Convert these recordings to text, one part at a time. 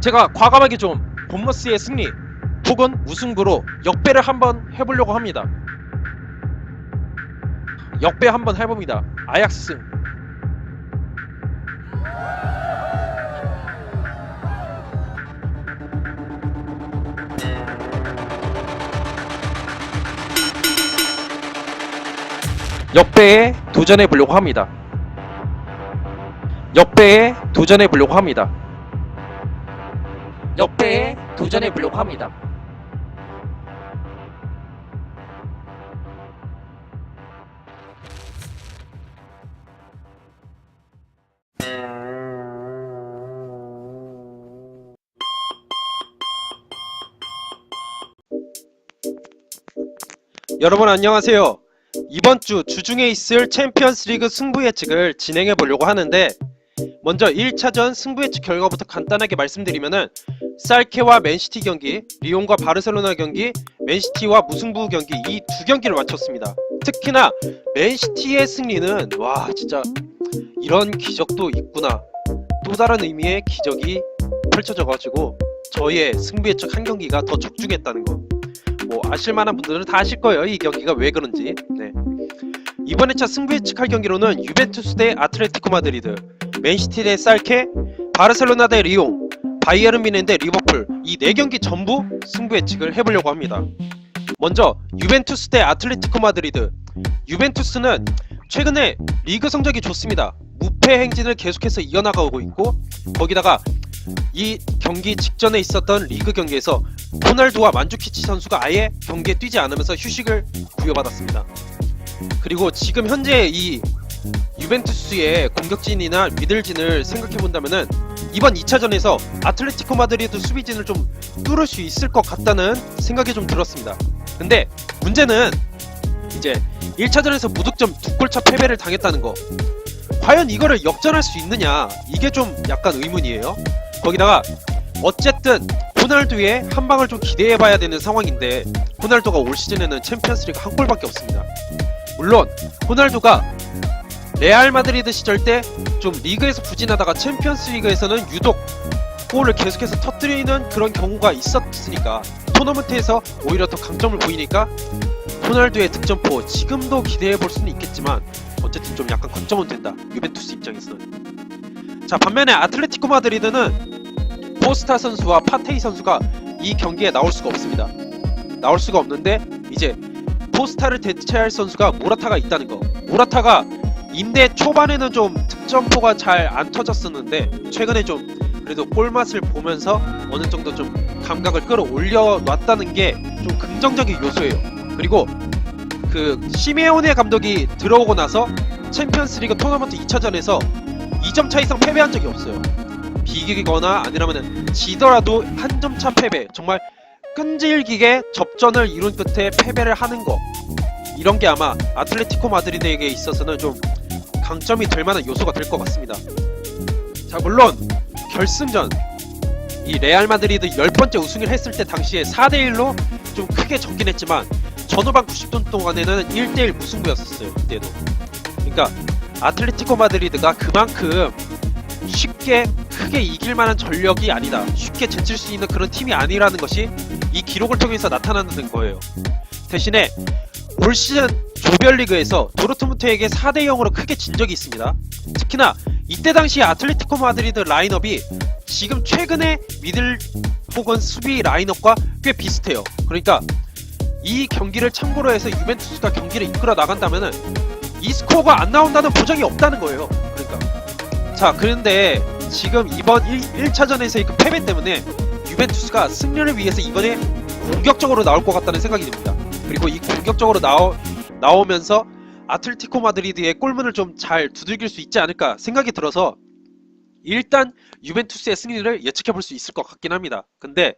제가 과감하게 좀 본머스의 승리 혹은 무승부로 역배를 한번 해보려고 합니다. 역배 한번 해봅니다. 아약스 승. 역배에 도전해보려고 합니다. 역배에 도전해보려고 합니다. 역배에 도전해보려고 합니다. 여러분 안녕하세요. 이번 주 주중에 있을 챔피언스리그 승부 예측을 진행해 보려고 하는데, 먼저 1차전 승부 예측 결과부터 간단하게 말씀드리면은 살케와 맨시티 경기, 리옹과 바르셀로나 경기, 맨시티와 무승부 경기, 이 두 경기를 마쳤습니다. 특히나 맨시티의 승리는 와 진짜 이런 기적도 있구나, 또 다른 의미의 기적이 펼쳐져가지고 저의 승부 예측 한 경기가 더 적중했다는 거, 뭐 아실만한 분들은 다 아실 거예요. 이 경기가 왜 그런지. 네. 이번 회차 승부 예측할 경기로는 유벤투스 대 아틀레티코 마드리드, 맨시티 대 살케, 바르셀로나 대 리옹, 바이에른 뮌헨 대 리버풀, 이 4경기 전부 승부 예측을 해보려고 합니다. 먼저 유벤투스 대 아틀레티코 마드리드. 유벤투스는 최근에 리그 성적이 좋습니다. 무패 행진을 계속해서 이어나가고 있고, 거기다가 이 경기 직전에 있었던 리그 경기에서 호날두와 만주키치 선수가 아예 경기에 뛰지 않으면서 휴식을 부여받았습니다. 그리고 지금 현재 이 유벤투스의 공격진이나 미들진을 생각해본다면은 이번 2차전에서 아틀레티코 마드리드 수비진을 좀 뚫을 수 있을 것 같다는 생각이 좀 들었습니다. 근데 문제는 이제 1차전에서 무득점 2골차 패배를 당했다는 거, 과연 이거를 역전할 수 있느냐, 이게 좀 약간 의문이에요. 거기다가 어쨌든 호날두의 한 방을 좀 기대해봐야 되는 상황인데, 호날두가 올 시즌에는 챔피언스리그 한 골밖에 없습니다. 물론 호날두가 레알 마드리드 시절 때 좀 리그에서 부진하다가 챔피언스리그에서는 유독 골을 계속해서 터뜨리는 그런 경우가 있었으니까, 토너먼트에서 오히려 더 강점을 보이니까 호날두의 득점포 지금도 기대해볼 수는 있겠지만 어쨌든 좀 약간 걱정은 된다, 유벤투스 입장에서는. 자, 반면에 아틀레티코 마드리드는 포스타 선수와 파테이 선수가 이 경기에 나올 수가 없습니다. 나올 수가 없는데, 이제 포스타를 대체할 선수가 모라타가 있다는 거. 모라타가 임대 초반에는 좀 득점포가 잘 안 터졌었는데 최근에 좀 그래도 골맛을 보면서 어느 정도 좀 감각을 끌어올려 놨다는 게 좀 긍정적인 요소예요. 그리고 그 시메오네 감독이 들어오고 나서 챔피언스리그 토너먼트 2차전에서 2점 차 이상 패배한 적이 없어요. 비기거나 아니라면 지더라도 한 점 차 패배, 정말 끈질기게 접전을 이룬 끝에 패배를 하는 거, 이런 게 아마 아틀레티코 마드리드에게 있어서는 좀 강점이 될 만한 요소가 될 것 같습니다. 자, 물론 결승전 이 레알 마드리드 10번째 우승을 했을 때 당시에 4대1로 좀 크게 졌긴 했지만 전후반 90분 동안에는 1대1 무승부였었어요. 그때도. 그러니까 아틀레티코 마드리드가 그만큼 쉽게 크게 이길 만한 전력이 아니다, 쉽게 제칠 수 있는 그런 팀이 아니라는 것이 이 기록을 통해서 나타나는 거예요. 대신에 올 시즌 조별리그에서 도르트문트에게 4대0으로 크게 진 적이 있습니다. 특히나 이때 당시 아틀레티코 마드리드 라인업이 지금 최근에 미들 혹은 수비 라인업과 꽤 비슷해요. 그러니까 이 경기를 참고로 해서 유벤투스가 경기를 이끌어 나간다면은 이 스코어가 안 나온다는 보장이 없다는 거예요. 그러니까 자, 그런데 지금 이번 1차전에서의 그 패배 때문에 유벤투스가 승리를 위해서 이번에 공격적으로 나올 것 같다는 생각이 듭니다. 그리고 이 공격적으로 나오면서 아틀레티코 마드리드의 골문을 좀 잘 두들길 수 있지 않을까 생각이 들어서 일단 유벤투스의 승리를 예측해볼 수 있을 것 같긴 합니다. 근데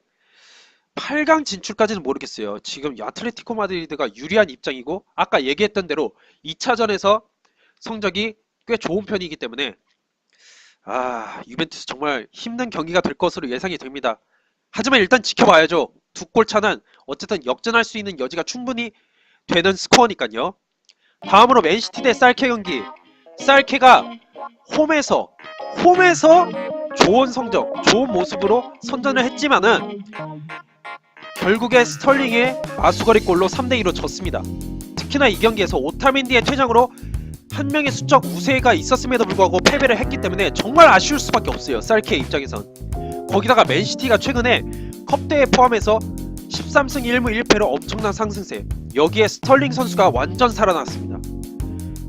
8강 진출까지는 모르겠어요. 지금 아틀레티코 마드리드가 유리한 입장이고, 아까 얘기했던 대로 2차전에서 성적이 꽤 좋은 편이기 때문에 유벤투스 정말 힘든 경기가 될 것으로 예상이 됩니다. 하지만 일단 지켜봐야죠. 2골 차는 어쨌든 역전할 수 있는 여지가 충분히 되는 스코어니까요. 다음으로 맨시티 대 살케 경기. 살케가 홈에서 좋은 성적, 좋은 모습으로 선전을 했지만은 결국에 스털링의 마수거리 골로 3대2로 졌습니다. 특히나 이 경기에서 오타멘디의 퇴장으로 한 명의 수적 우세가 있었음에도 불구하고 패배를 했기 때문에 정말 아쉬울 수밖에 없어요. 쌀케의 입장에선. 거기다가 맨시티가 최근에 컵대회 포함해서 13승 1무 1패로 엄청난 상승세. 여기에 스털링 선수가 완전 살아났습니다.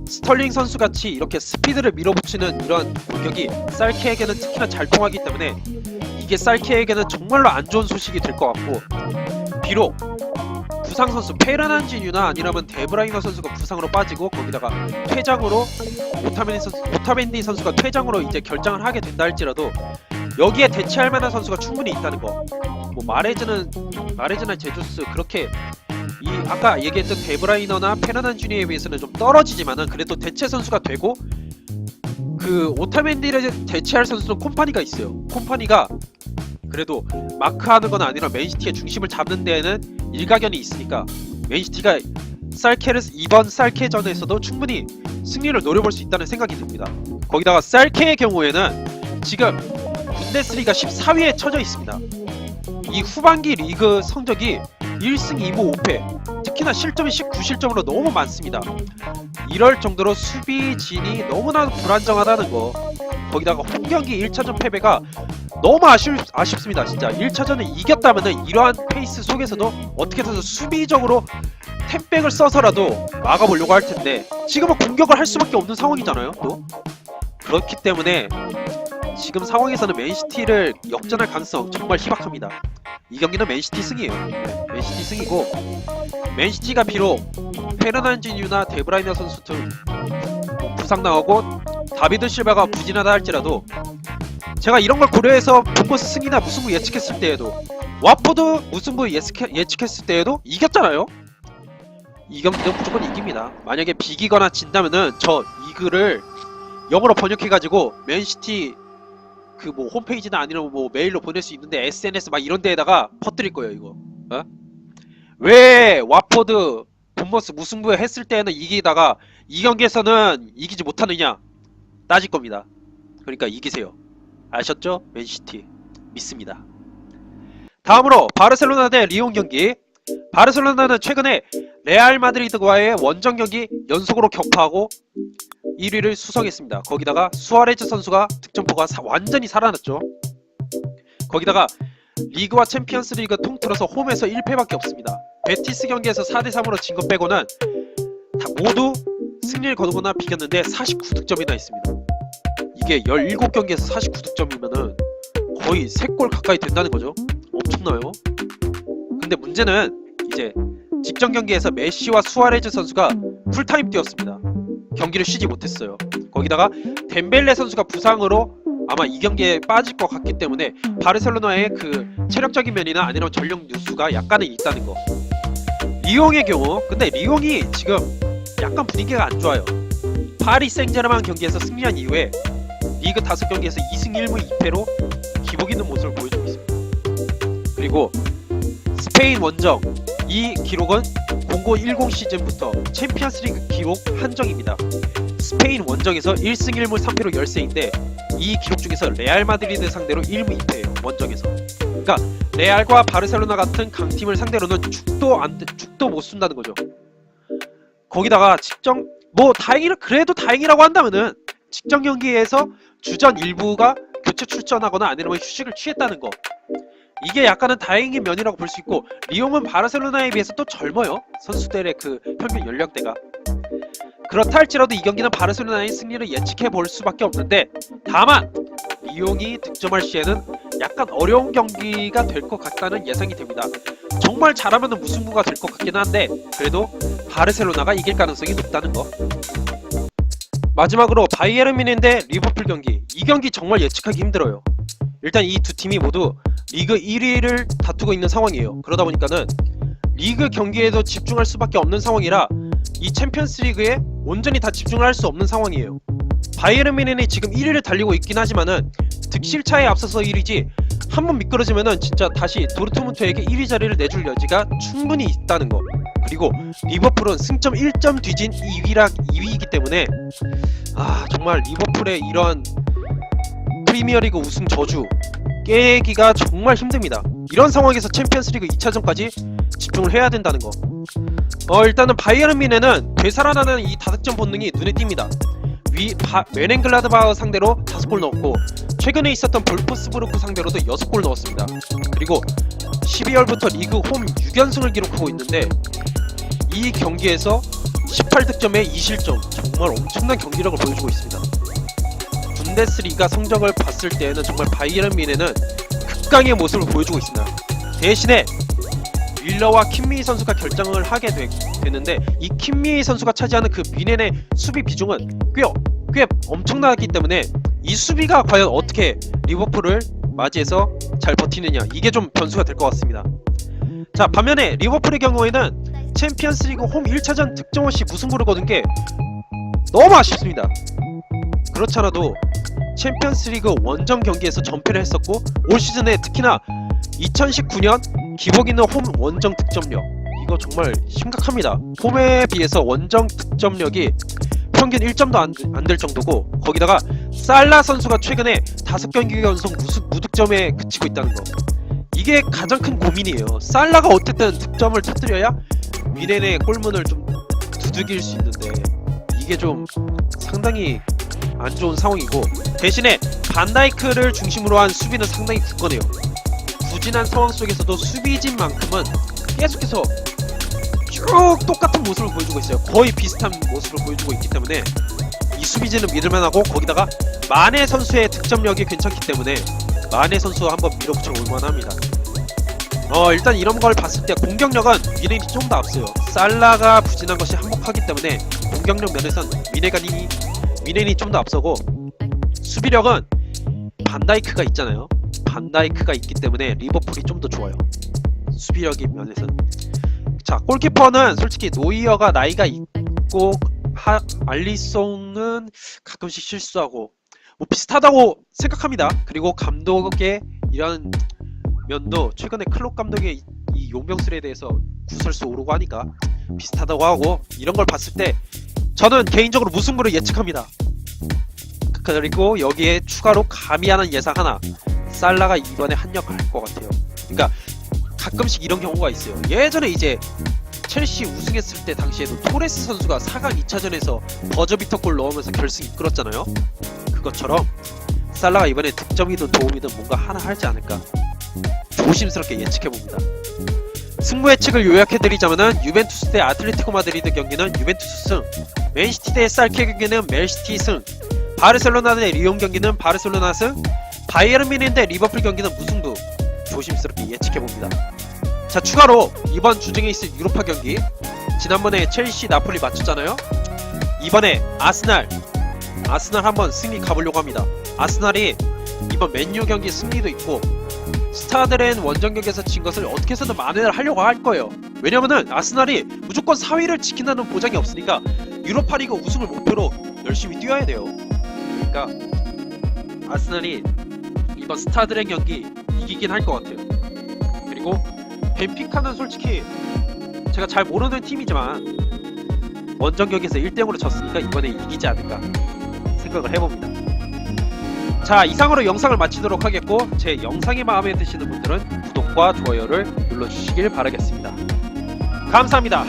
스털링 선수같이 이렇게 스피드를 밀어붙이는 이런 공격이 쌀케에게는 특히나 잘 통하기 때문에 이게 쌀케에게는 정말로 안 좋은 소식이 될 것 같고, 비록 부상 선수 페르난지뉴나 아니라면 데브라이너 선수가 부상으로 빠지고 거기다가 퇴장으로 오타멘디 선수가 퇴장으로 이제 결장을 하게 된다 할지라도 여기에 대체할 만한 선수가 충분히 있다는 거. 뭐 마레즈나 제주스 그렇게 이 아까 얘기했던 데브라이너나 페르난지뉴에 비해서는 좀 떨어지지만은 그래도 대체 선수가 되고, 그 오타멘디를 대체할 선수는 콤파니가 있어요. 콤파니가 그래도 마크하는 건 아니라 맨시티의 중심을 잡는 데에는 일가견이 있으니까 맨시티가 이번 쌀케전에서도 충분히 승리를 노려볼 수 있다는 생각이 듭니다. 거기다가 쌀케의 경우에는 지금 분데스리가 14위에 처져 있습니다. 이 후반기 리그 성적이 1승 2무 5패, 특히나 실점이 19실점으로 너무 많습니다. 이럴 정도로 수비진이 너무나 불안정하다는 거. 거기다가 홈경기 1차전 패배가 너무 아쉽습니다. 진짜 1차전을 이겼다면은 이러한 페이스 속에서도 어떻게든 수비적으로 템백을 써서라도 막아보려고 할 텐데 지금은 공격을 할 수밖에 없는 상황이잖아요. 또 그렇기 때문에 지금 상황에서는 맨시티를 역전할 가능성 정말 희박합니다. 이 경기는 맨시티 승이에요. 네, 맨시티 승이고, 맨시티가 비록 페르난지뉴나 데브라이너 선수들 부상당하고 다비드 실바가 부진하다 할지라도 제가 이런 걸 고려해서 본버스 승이나 무승부 예측했을 때에도, 와포드 무승부 예측했을 때에도 이겼잖아요. 이 경기는 무조건 이깁니다. 만약에 비기거나 진다면은 저 이글을 영어로 번역해가지고 맨시티 그 뭐 홈페이지나 아니면 뭐 메일로 보낼 수 있는데 SNS 막 이런 데에다가 퍼뜨릴 거예요. 이거 왜 와포드 본버스 무승부에 했을 때는 이기다가 이 경기에서는 이기지 못하느냐 따질 겁니다. 그러니까 이기세요. 아셨죠? 맨시티 믿습니다. 다음으로 바르셀로나 대 리옹 경기. 바르셀로나는 최근에 레알 마드리드와의 원정 경기 연속으로 격파하고 1위를 수성했습니다. 거기다가 수아레즈 선수가 득점포가 완전히 살아났죠. 거기다가 리그와 챔피언스 리그 통틀어서 홈에서 1패밖에 없습니다. 베티스 경기에서 4대3으로 진 것 빼고는 모두 승리를 거두거나 비겼는데 49득점이나 있습니다. 이게 17경기에서 49득점이면은 거의 3골 가까이 된다는 거죠. 엄청나요. 근데 문제는 이제 직전 경기에서 메시와 수아레즈 선수가 풀타임 뛰었습니다. 경기를 쉬지 못했어요. 거기다가 덴벨레 선수가 부상으로 아마 이 경기에 빠질 것 같기 때문에 바르셀로나의 그 체력적인 면이나 아니면 전력 누수가 약간은 있다는 거. 리옹의 경우, 근데 리옹이 지금 약간 분위기가 안 좋아요. 파리 생제르맹 경기에서 승리한 이후에 리그 5경기에서 2승 1무 2패로 기복 있는 모습을 보여주고 있습니다. 그리고 스페인 원정, 이 기록은 0010 시즌부터 챔피언스리그 기록 한정입니다. 스페인 원정에서 1승 1무 3패로 열세인데 이 기록 중에서 레알 마드리드 상대로 1무 2패예요. 원정에서. 그러니까 레알과 바르셀로나 같은 강팀을 상대로는 죽도 못 쓴다는 거죠. 거기다가 그래도 다행이라고 한다면은 직전 경기에서 주전 일부가 교체 출전하거나 아니면 휴식을 취했다는 거. 이게 약간은 다행인 면이라고 볼 수 있고, 리옹은 바르셀로나에 비해서 또 젊어요. 선수들의 그 평균 연령대가. 그렇다 할지라도 이 경기는 바르셀로나의 승리를 예측해 볼 수밖에 없는데, 다만 리옹이 득점할 시에는 약간 어려운 경기가 될 것 같다는 예상이 됩니다. 정말 잘하면 무승부가 될 것 같긴 한데 그래도 바르셀로나가 이길 가능성이 높다는 거. 마지막으로 바이에른 뮌헨 대 리버풀 경기. 이 경기 정말 예측하기 힘들어요. 일단 이 두 팀이 모두 리그 1위를 다투고 있는 상황이에요. 그러다 보니까는 리그 경기에도 집중할 수밖에 없는 상황이라 이 챔피언스 리그에 온전히 다 집중을 할 수 없는 상황이에요. 바이에른 뮌헨이 지금 1위를 달리고 있긴 하지만은 득실차에 앞서서 1위지, 한번 미끄러지면은 진짜 다시 도르트문트에게 1위 자리를 내줄 여지가 충분히 있다는 거. 그리고 리버풀은 승점 1점 뒤진 2위이기 때문에 정말 리버풀의 이런 프리미어리그 우승 저주 깨기가 정말 힘듭니다. 이런 상황에서 챔피언스리그 2차전까지 집중을 해야 된다는 거. 일단은 바이에른 뮌헨은 되살아나는 이 다득점 본능이 눈에 띕니다. 메넨글라드바흐 상대로 5골 넣었고 최근에 있었던 볼프스부르크 상대로도 6골 넣었습니다. 그리고 12월부터 리그 홈 6연승을 기록하고 있는데 이 경기에서 18득점에 2실점, 정말 엄청난 경기력을 보여주고 있습니다. 분데스리가 성적을 봤을 때에는 정말 바이에른 뮌헨은 극강의 모습을 보여주고 있습니다. 대신에 윌러와 킴미 선수가 결정을 하게 되는데 이 킴미 선수가 차지하는 그 뮌헨의 수비 비중은 꽤 엄청나기 때문에 이 수비가 과연 어떻게 리버풀을 맞이해서 잘 버티느냐, 이게 좀 변수가 될 것 같습니다. 자, 반면에 리버풀의 경우에는 챔피언스리그 홈 1차전 득점 없이 무승부를 거둔 게 너무 아쉽습니다. 그렇지 않아도 챔피언스리그 원정 경기에서 전패를 했었고 올 시즌에 특히나 2019년 기복 있는 홈 원정 득점력, 이거 정말 심각합니다. 홈에 비해서 원정 득점력이 평균 1점도 안 될 정도고, 거기다가 살라 선수가 최근에 5경기 연속 무득점에 그치고 있다는 거, 이게 가장 큰 고민이에요. 살라가 어쨌든 득점을 터뜨려야 뮌헨의 골문을 좀 두들길 수 있는데 이게 좀 상당히 안 좋은 상황이고, 대신에 반다이크를 중심으로 한 수비는 상당히 굳건해요. 부진한 상황 속에서도 수비진만큼은 계속해서 쭉 똑같은 모습을 보여주고 있어요. 거의 비슷한 모습을 보여주고 있기 때문에 이 수비진은 믿을만하고, 거기다가 마네 선수의 득점력이 괜찮기 때문에 마네 선수 한번 밀어붙여 볼만합니다. 일단 이런 걸 봤을 때 공격력은 뮌헨이 좀 더 앞서요. 살라가 부진한 것이 한몫하기 때문에 공격력 면에선 뮌헨이 좀 더 앞서고, 수비력은 반다이크가 있잖아요. 반다이크가 있기 때문에 리버풀이 좀 더 좋아요, 수비력의 면에선. 자, 골키퍼는 솔직히 노이어가 나이가 있고 알리송은 가끔씩 실수하고 뭐 비슷하다고 생각합니다. 그리고 감독의 이런 면도 최근에 클롭 감독의 이 용병술에 대해서 구설수 오르고 하니까 비슷하다고 하고, 이런 걸 봤을 때 저는 개인적으로 무승부를 예측합니다. 그리고 여기에 추가로 감히 하는 예상 하나, 살라가 이번에 한몫할 것 같아요. 그러니까 가끔씩 이런 경우가 있어요. 예전에 이제 첼시 우승했을 때 당시에도 토레스 선수가 4강 2차전에서 버저비터골 넣으면서 결승 이끌었잖아요. 그것처럼 살라가 이번에 득점이든 도움이든 뭔가 하나 하지 않을까 조심스럽게 예측해봅니다. 승부 예측을 요약해드리자면은 유벤투스 대 아틀레티코 마드리드 경기는 유벤투스 승, 맨시티 대 살케 경기는 맨시티 승, 바르셀로나 대 리옹 경기는 바르셀로나 승, 바이에른 뮌헨 대 리버풀 경기는 무승부, 조심스럽게 예측해봅니다. 자, 추가로 이번 주중에 있을 유로파 경기, 지난번에 첼시 나폴리 맞췄잖아요. 이번에 아스날 한번 승리 가보려고 합니다. 아스날이 이번 맨유 경기 승리도 있고 스타드렌 원정 경기에서 진 것을 어떻게 해서든 만회를 하려고 할 거예요. 왜냐면은 아스날이 무조건 4위를 지킨다는 보장이 없으니까 유로파리그 우승을 목표로 열심히 뛰어야 돼요. 그러니까 아스날이 이번 스타드렌 경기 이기긴 할 것 같아요. 그리고 벤피카는 솔직히 제가 잘 모르는 팀이지만 원정 경기에서 1대0으로 졌으니까 이번에 이기지 않을까 생각을 해봅니다. 자, 이상으로 영상을 마치도록 하겠고, 제 영상이 마음에 드시는 분들은 구독과 좋아요를 눌러주시길 바라겠습니다. 감사합니다.